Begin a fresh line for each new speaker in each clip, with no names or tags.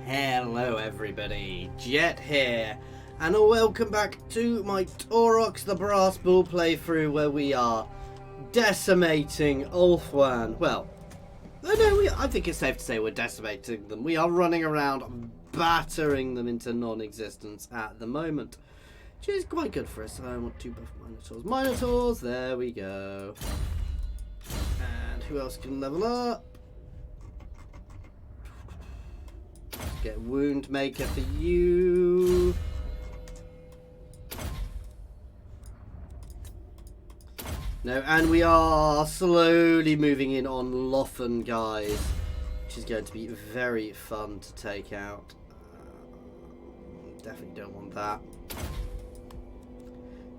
Hello everybody, Jet here, and welcome back to my Taurox the Brass Bull playthrough where we are decimating Ulthuan. Well, I think it's safe to say we're decimating them. We are running around battering them into non-existence at the moment, which is quite good for us. I want 2 buff Minotaurs. Minotaurs, there we go. And who else can level up? Get Wound Maker for you. No, and we are slowly moving in on Lothan, guys, which is going to be very fun to take out. Definitely don't want that.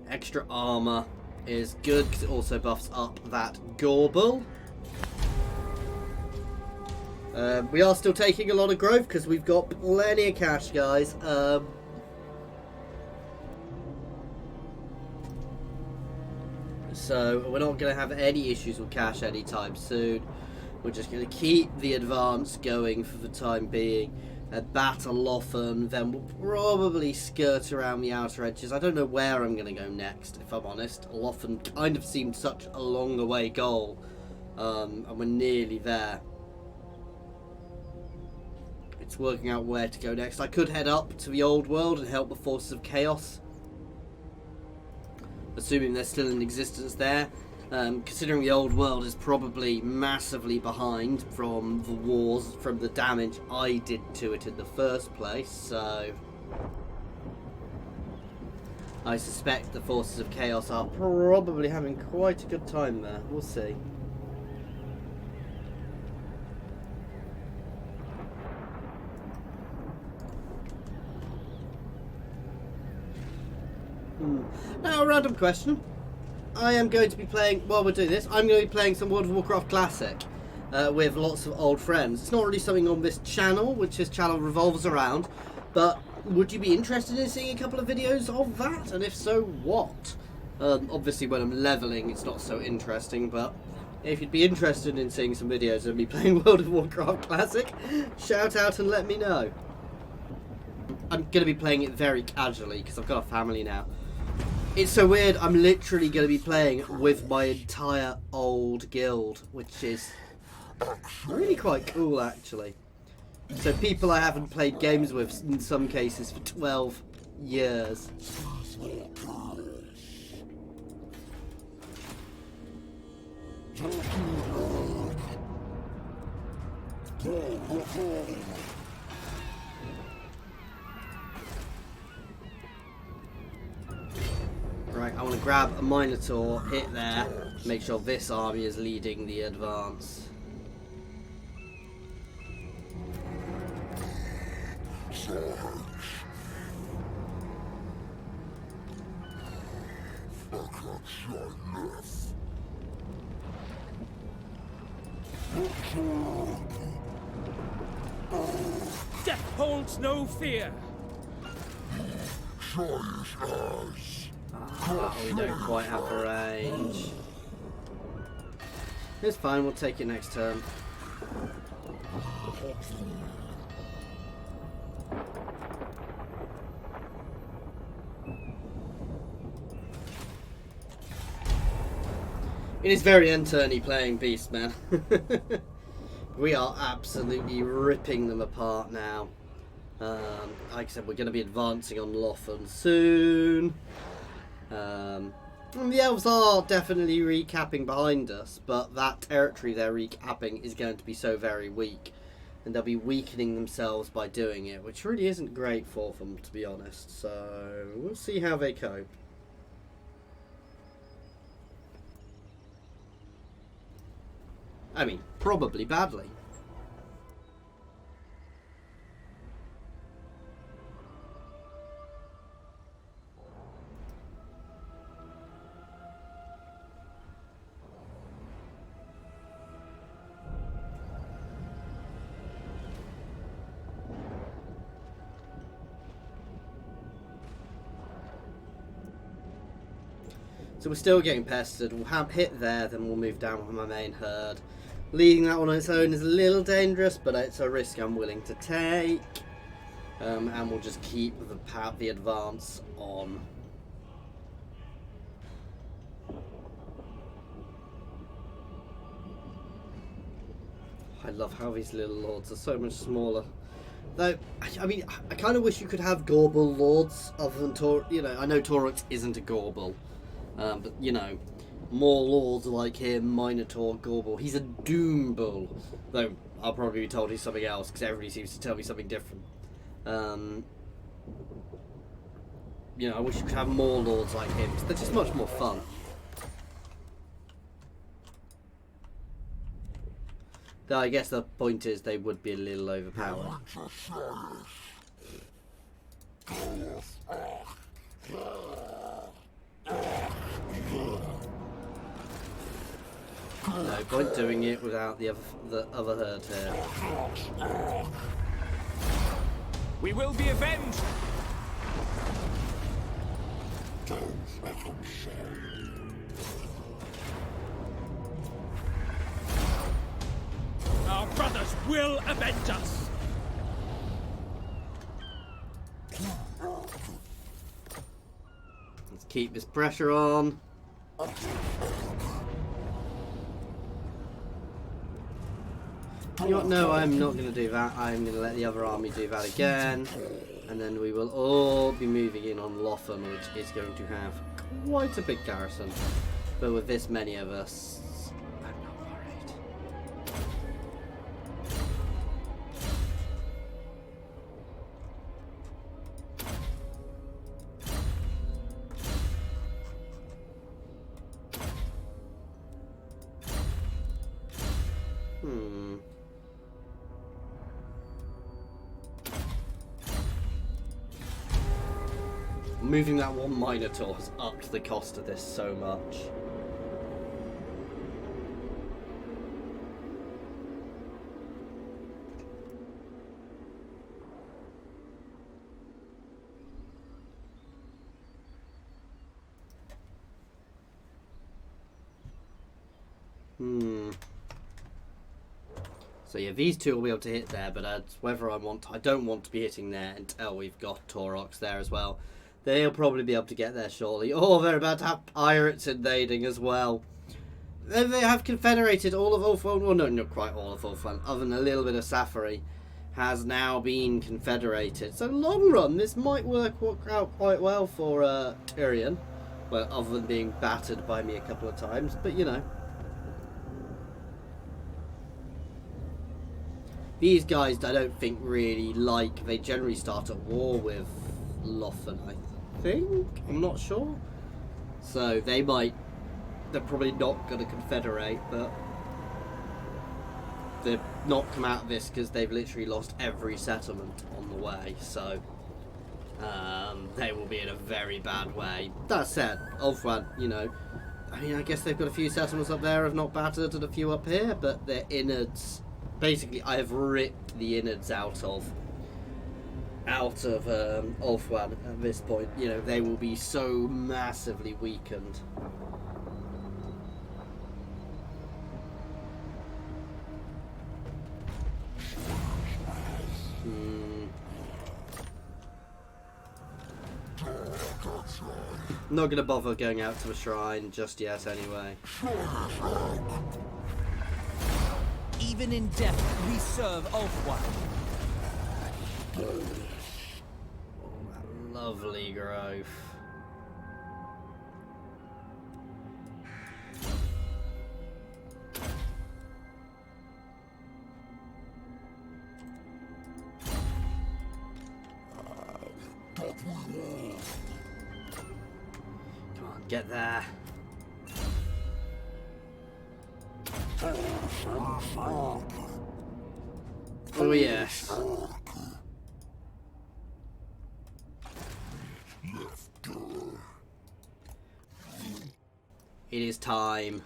Extra armor is good because it also buffs up that Gorble. We are still taking a lot of growth because we've got plenty of cash, guys. So we're not going to have any issues with cash anytime soon. We're just going to keep the advance going for the time being. Battle Lothan, then we'll probably skirt around the outer edges. I don't know where I'm going to go next, if I'm honest. Lothan kind of seemed such a long away goal, and we're nearly there. It's working out where to go next. I could head up to the old world and help the forces of chaos, assuming they're still in existence there. Considering the old world is probably massively behind from the wars, from the damage I did to it in the first place, so I suspect the forces of chaos are probably having quite a good time there. We'll see. Now, a random question. I am going to be playing, while we're doing this, I'm going to be playing some World of Warcraft Classic with lots of old friends. It's not really something on this channel, which this channel revolves around, but would you be interested in seeing a couple of videos of that? And if so, what? Obviously, when I'm leveling, it's not so interesting, but if you'd be interested in seeing some videos of me playing World of Warcraft Classic, shout out and let me know. I'm going to be playing it very casually because I've got a family now. It's so weird, I'm literally going to be playing with my entire old guild, which is really quite cool, actually. So people I haven't played games with, in some cases, for 12 years. Right, I want to grab a Minotaur, hit there, make sure this army is leading the advance.
Death holds no fear.
Oh, we don't quite have the range. It's fine, we'll take it next turn. It is very end-turny playing Beastmen. We are absolutely ripping them apart now. Like I said, we're going to be advancing on Lothan soon. The elves are definitely recapping behind us, but that territory they're recapping is going to be so very weak, and they'll be weakening themselves by doing it, which really isn't great for them, to be honest. So we'll see how they cope. I mean, probably badly. So we're still getting pestered. We'll have hit there, then we'll move down with my main herd. Leading that one on its own is a little dangerous, but it's a risk I'm willing to take. and we'll just keep the advance on. I love how these little lords are so much smaller. Though, I mean, I kind of wish you could have Gorbel lords other than you know, I know Taurox isn't a Gorbel, but you know, more lords like him, Minotaur, Gorbel. He's a Doom Bull, though I'll probably be told he's something else because everybody seems to tell me something different. You know, I wish you could have more lords like him because they're just much more fun. Though I guess the point is they would be a little overpowered. No point doing it without the other herd here.
We will be avenged! Our brothers will avenge us!
Let's keep this pressure on. You know what? No, I'm not going to do that. I'm going to let the other army do that again. And then we will all be moving in on Lotham, which is going to have quite a big garrison. But with this many of us, I'm not worried. Moving that one Minotaur has upped the cost of this so much. So yeah, these two will be able to hit there, but whether I don't want to be hitting there until we've got Taurox there as well. They'll probably be able to get there shortly. Oh, they're about to have pirates invading as well. They have confederated all of Ulthuan. Well, no, not quite all of Ulthuan. Other than a little bit of Safari has now been confederated. So long run, this might work out quite well for Tyrion. Well, other than being battered by me a couple of times. But, you know. These guys, I don't think really like... They generally start at war with Lotham, I think? I'm not sure. So they might... They're probably not going to confederate, but... They've not come out of this because they've literally lost every settlement on the way, so... they will be in a very bad way. That said, Ulthuan, you know... I mean, I guess they've got a few settlements up there, if not battered, and a few up here, but their innards... Basically, I have ripped the innards out of Ulthuan at this point. You know, they will be so massively weakened. Not going to bother going out to the shrine just yet anyway.
Even in death, we serve Ulthuan.
Oh, that lovely growth. Come on, get there. Oh yes. It is time.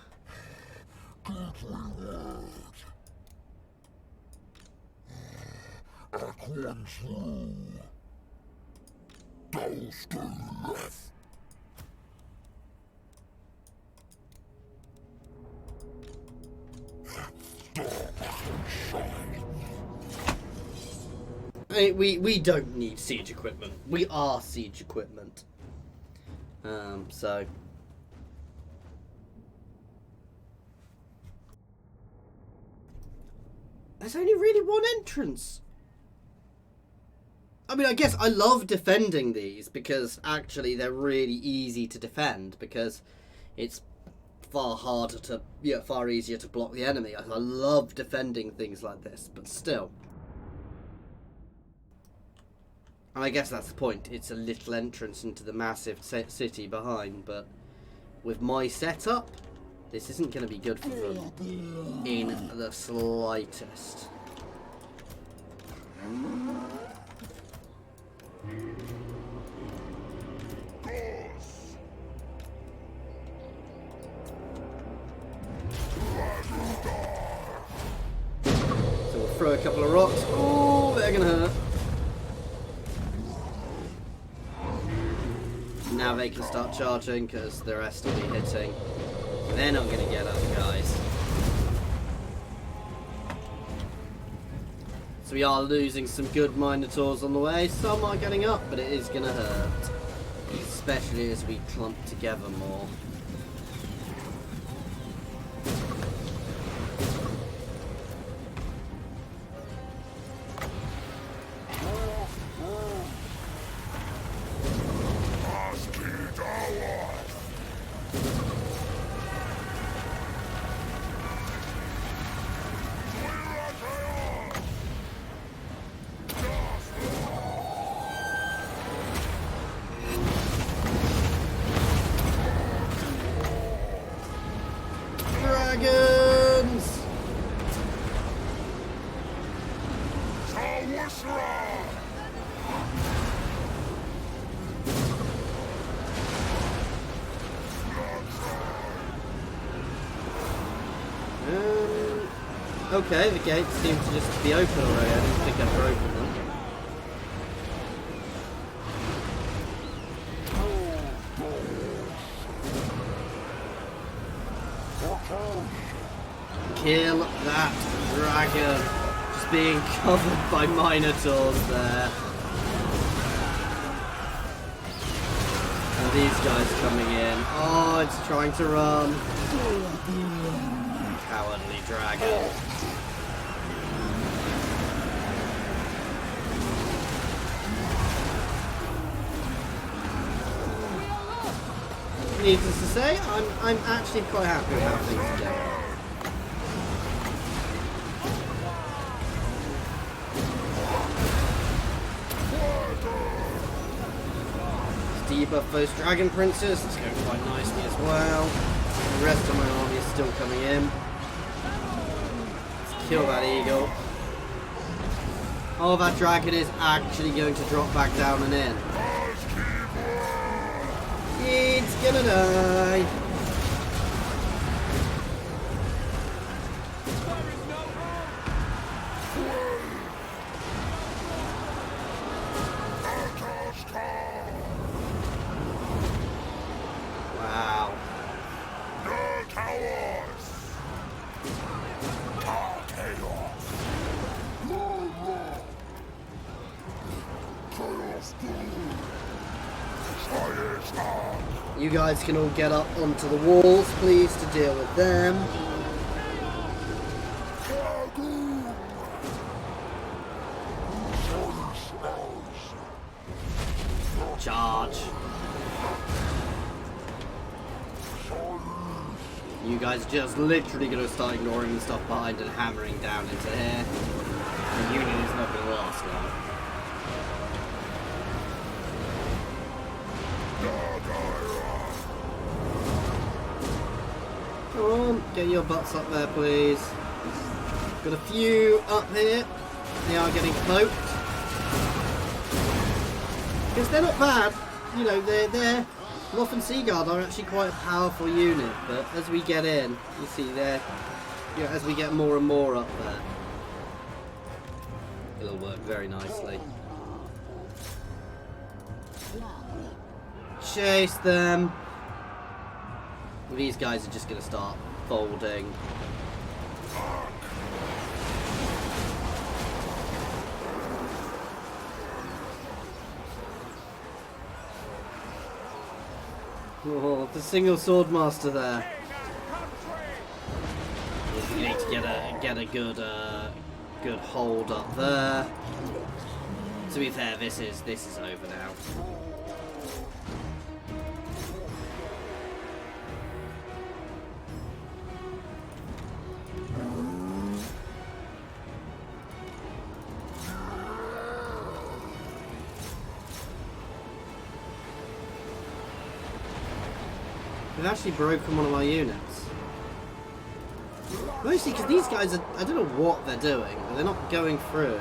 We don't need siege equipment. We are siege equipment. So there's only really one entrance. I mean, I guess I love defending these because actually they're really easy to defend because it's far harder to, far easier to block the enemy. I love defending things like this, but still. And I guess that's the point. It's a little entrance into the massive city behind, but with my setup, this isn't going to be good for them in the slightest. So we'll throw a couple of rocks. Oh, they're going to hurt. Now they can start charging because the rest will be hitting. They're not going to get us, guys. So we are losing some good Minotaurs on the way. Some are getting up, but it is going to hurt. Especially as we clump together more. Dragons! Okay, the gates seem to just be open already. I didn't think I'd open them. Kill that dragon. Just being covered by Minotaurs there. And these guys coming in. Oh, it's trying to run. Cowardly dragon. Needless to say, I'm actually quite happy with how things are going. Debuff those dragon princes. It's going quite nicely as well. The rest of my army is still coming in. Let's kill that eagle. Oh, that dragon is actually going to drop back down and in. It's gonna die. Wow. No towers. You guys can all get up onto the walls, please, to deal with them. Charge. You guys are just literally going to start ignoring the stuff behind and hammering down into here. The unit is not going to last long. Come on, get your butts up there, please. Got a few up here. They are getting cloaked. Because they're not bad. You know, they're Moth and Seaguard are actually quite a powerful unit, but as we get in, you see there, as we get more and more up there, it'll work very nicely. Chase them. These guys are just going to start folding. Oh, the single sword master there. We need to get a good hold up there. To be fair, this is over now. We've actually broken one of our units. Mostly because these guys are, I don't know what they're doing, but they're not going through.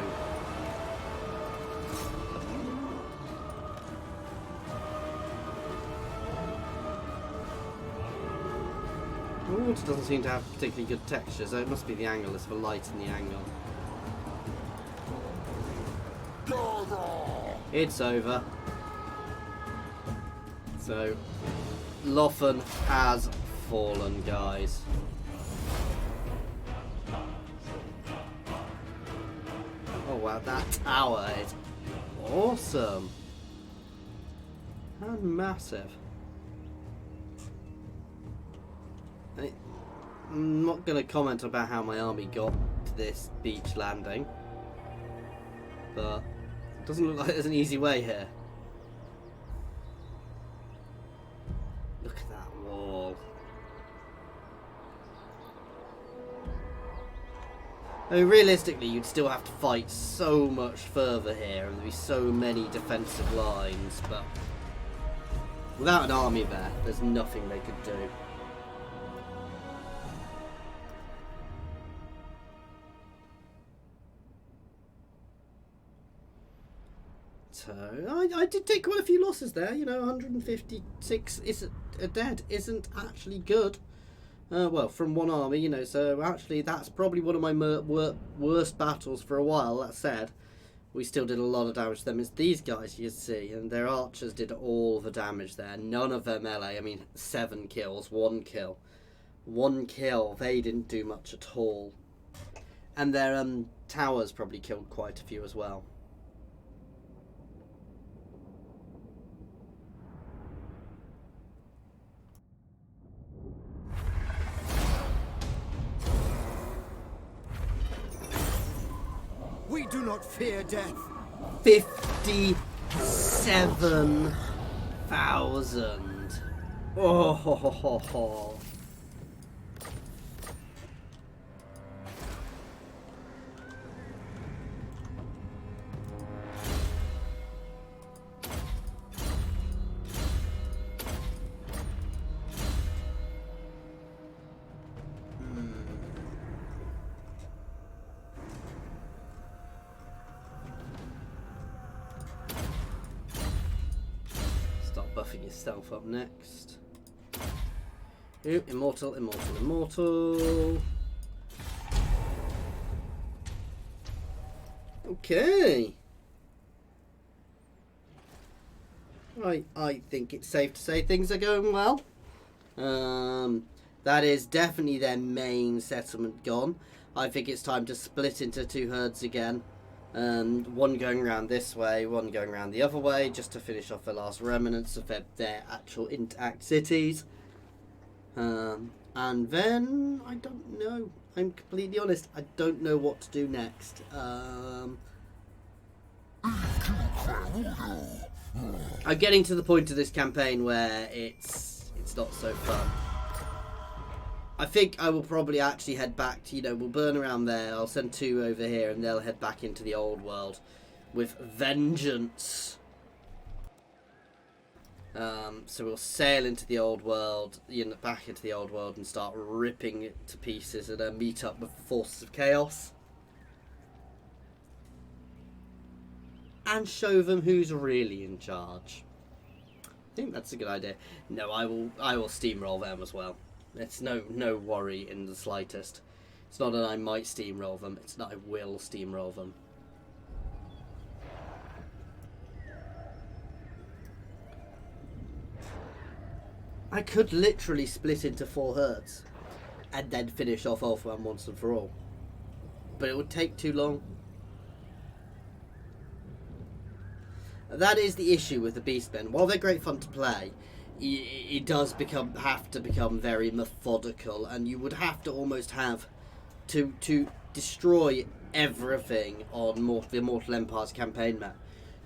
The water doesn't seem to have particularly good texture, so it must be the angle. It's for light in the angle. It's over. So, Loffen has fallen, guys. Oh wow, that tower is awesome and massive. I'm not going to comment about how my army got to this beach landing, but it doesn't look like there's an easy way here. Look at that wall. I mean, realistically, you'd still have to fight so much further here, and there'd be so many defensive lines, but without an army there, there's nothing they could do. So, I did take quite a few losses there, you know, 156 dead isn't actually good. Well, from one army, you know, so actually that's probably one of my worst battles for a while. That said, we still did a lot of damage to them. It's these guys you see, and their archers did all the damage there. None of their melee, I mean, 7 kills, 1 kill. 1 kill, they didn't do much at all. And their towers probably killed quite a few as well.
We do not fear death.
57,000. Oh ho ho ho ho. Buffing yourself up next. Ooh, immortal, immortal, immortal. Okay. I think it's safe to say things are going well. That is definitely their main settlement gone. I think it's time to split into 2 herds again. One going around this way, one going around the other way, just to finish off the last remnants of their actual intact cities. And then, I don't know. I'm completely honest, I don't know what to do next. I'm getting to the point of this campaign where it's not so fun. I think I will probably actually head back to, you know, we'll burn around there, I'll send 2 over here, and they'll head back into the old world with vengeance. So we'll sail into the old world, you know, back into the old world and start ripping it to pieces and meet up with the forces of chaos. And show them who's really in charge. I think that's a good idea. No, I will steamroll them as well. It's no worry in the slightest. It's not that I might steamroll them, it's that I will steamroll them. I could literally split into 4 herds and then finish off Ulfman once and for all. But it would take too long. That is the issue with the Beastmen. While they're great fun to play, it does have to become very methodical, and you would have to almost have to destroy everything on the Mortal Empires campaign map.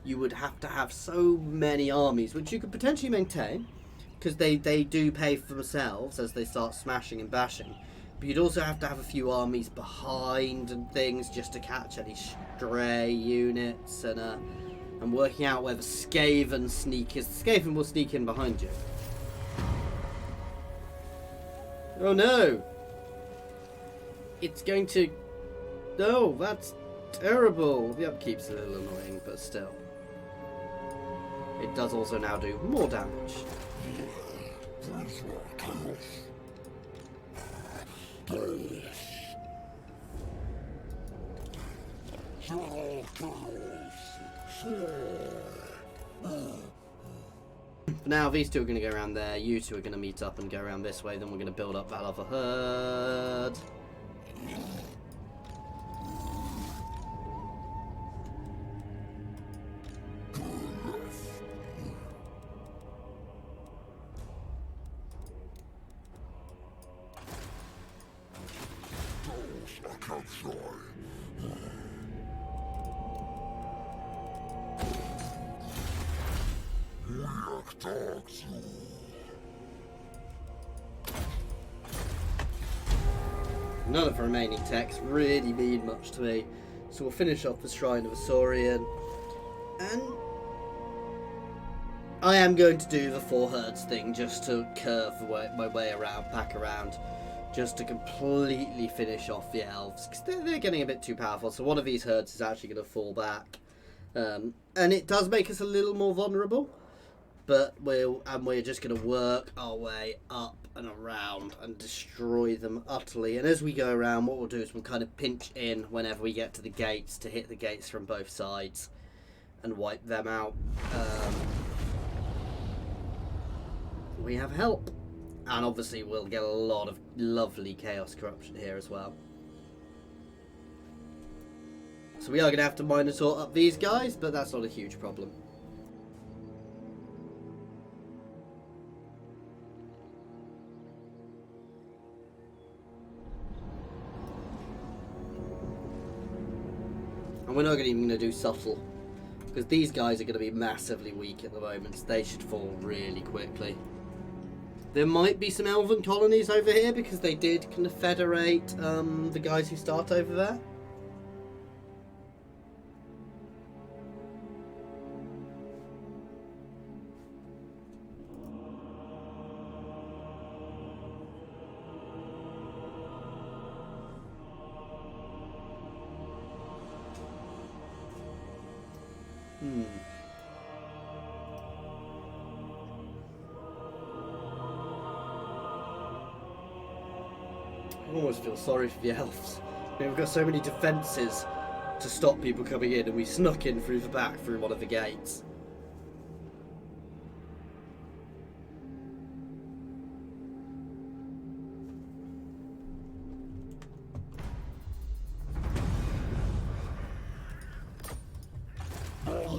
You would have to have so many armies, which you could potentially maintain, because they do pay for themselves as they start smashing and bashing. But you'd also have to have a few armies behind and things just to catch any stray units, and working out where the Skaven sneak is. The Skaven will sneak in behind you. Oh no! It's going to... No, that's terrible. The upkeep's a little annoying, but still. It does also now do more damage. Now these two are going to go around there, you two are going to meet up and go around this way, then we're going to build up that other herd. None of the remaining techs really mean much to me, so we'll finish off the Shrine of Asaurian, and I am going to do the 4 herds thing just to curve my way around, back around, just to completely finish off the elves, because they're getting a bit too powerful, so one of these herds is actually going to fall back, and it does make us a little more vulnerable, but we're just going to work our way up and around and destroy them utterly. And as we go around, what we'll do is we'll kind of pinch in whenever we get to the gates to hit the gates from both sides and wipe them out. We have help, and obviously we'll get a lot of lovely chaos corruption here as well. So we are going to have to Minotaur up these guys, but that's not a huge problem. And we're not even going to do subtle, because these guys are going to be massively weak at the moment, so they should fall really quickly. There might be some elven colonies over here, because they did confederate the guys who start over there. I almost feel sorry for the elves. I mean, we've got so many defences to stop people coming in, and we snuck in through the back through one of the gates. What?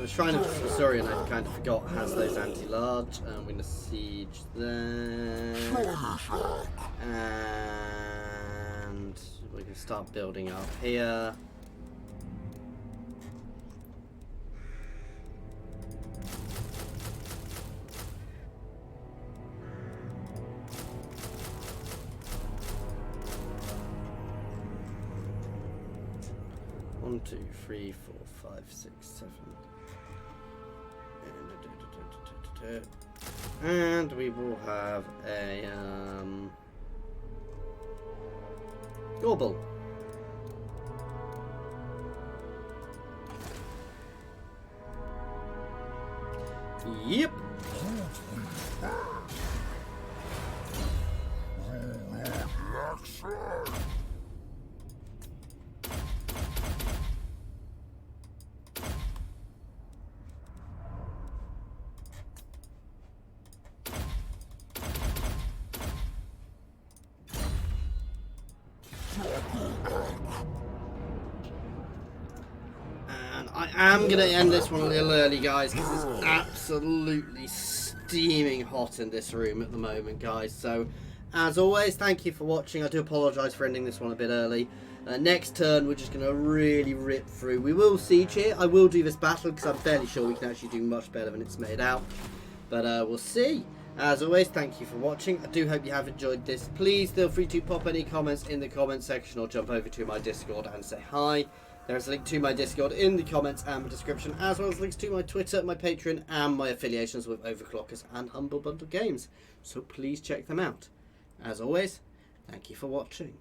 So the Shrine of Saurian, I kind of forgot, has those anti-large. I'm going to siege there. And we can start building up here. One, two, three, 4, 5, 6, 7. And we will have a Gobble. Yep. I'm going to end this one a little early, guys, because it's absolutely steaming hot in this room at the moment, guys. So, as always, thank you for watching. I do apologise for ending this one a bit early. Next turn, we're just going to really rip through. We will siege here. I will do this battle because I'm fairly sure we can actually do much better than it's made out. But we'll see. As always, thank you for watching. I do hope you have enjoyed this. Please feel free to pop any comments in the comment section or jump over to my Discord and say hi. There's a link to my Discord in the comments and the description, as well as links to my Twitter, my Patreon, and my affiliations with Overclockers and Humble Bundle Games. So please check them out. As always, thank you for watching.